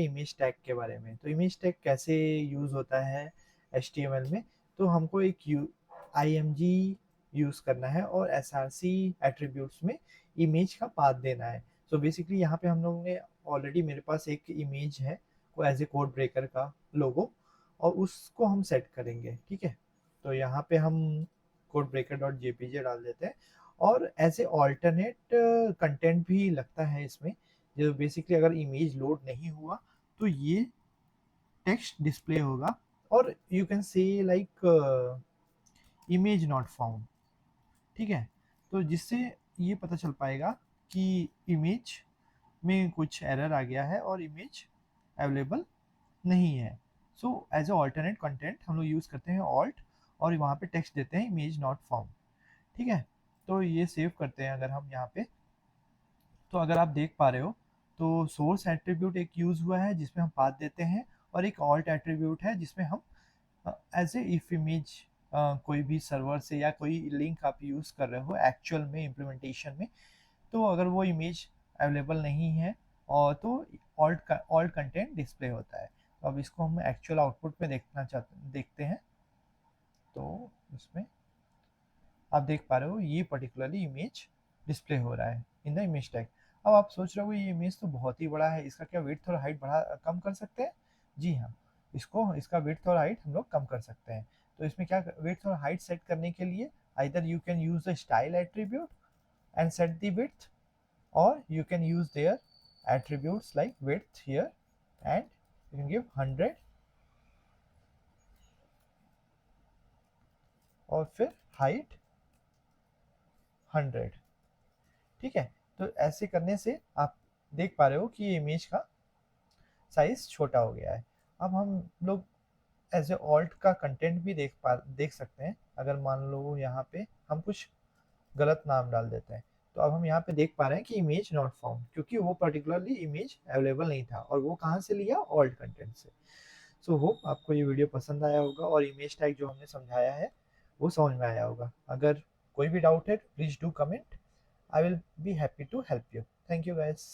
Image tag के बारे में। तो इमेज टैग कैसे यूज़ होता है HTML में। तो हमको एक IMG यूज़ करना है और SRC एट्रीब्यूट्स में इमेज का पाथ देना है। सो बेसिकली यहाँ पे हम लोग ने ऑलरेडी, मेरे पास एक इमेज है को एज ए कोड ब्रेकर का लोगो, और उसको हम सेट करेंगे। ठीक है, तो यहाँ पे हम कोड ब्रेकर डॉट जेपीजे डाल देते हैं, और एज ए ऑल्टरनेट कंटेंट भी लगता है इसमें। जो बेसिकली अगर इमेज लोड नहीं हुआ तो ये टेक्स्ट डिस्प्ले होगा, और you can say like image not found. ठीक है, तो जिससे ये पता चल पाएगा कि इमेज में कुछ एरर आ गया है और इमेज अवेलेबल नहीं है। So as a alternate content हम लोग यूज़ करते हैं ऑल्ट, और वहाँ पे टेक्स्ट देते हैं इमेज नॉट फाउंड। ठीक है, तो ये सेव करते हैं अगर हम यहाँ पे। तो अगर आप देख पा रहे हो तो सोर्स एट्रीब्यूट एक यूज़ हुआ है जिसमें हम पाथ देते हैं, और एक ऑल्ट एट्रीब्यूट है जिसमें हम एज ए इफ इमेज कोई भी सर्वर से या कोई लिंक आप यूज़ कर रहे हो एक्चुअल में इम्प्लीमेंटेशन में, तो अगर वो इमेज अवेलेबल नहीं है और तो ऑल्ट कंटेंट डिस्प्ले होता है। तो अब इसको हम एक्चुअल आउटपुट में देखते हैं। तो इसमें आप देख पा रहे हो ये पर्टिकुलरली इमेज डिस्प्ले हो रहा है इन द इमेज टैग। अब आप सोच रहे हो ये इमेज तो बहुत ही बड़ा है, इसका क्या विड्थ और हाइट बढ़ा कम कर सकते हैं? जी हाँ, इसका विड्थ और हाइट हम लोग कम कर सकते हैं। तो इसमें क्या, विड्थ और हाइट सेट करने के लिए either you can use the style attribute and set the width, or you can use their attributes like width here, and you can give 100 और फिर height 100। ठीक है, तो ऐसे करने से आप देख पा रहे हो कि ये इमेज का साइज छोटा हो गया है। अब हम लोग एज ए ऑल्ट का कंटेंट भी देख सकते हैं। अगर मान लो यहाँ पे हम कुछ गलत नाम डाल देते हैं, तो अब हम यहाँ पे देख पा रहे हैं कि इमेज नॉट फाउंड, क्योंकि वो पर्टिकुलरली इमेज अवेलेबल नहीं था, और वो कहाँ से लिया, ऑल्ट कंटेंट से। सो होप आपको ये वीडियो पसंद आया होगा और इमेज टैग जो हमने समझाया है वो समझ में आया होगा। अगर कोई भी डाउट है please do comment, I will be happy to help you. Thank you guys.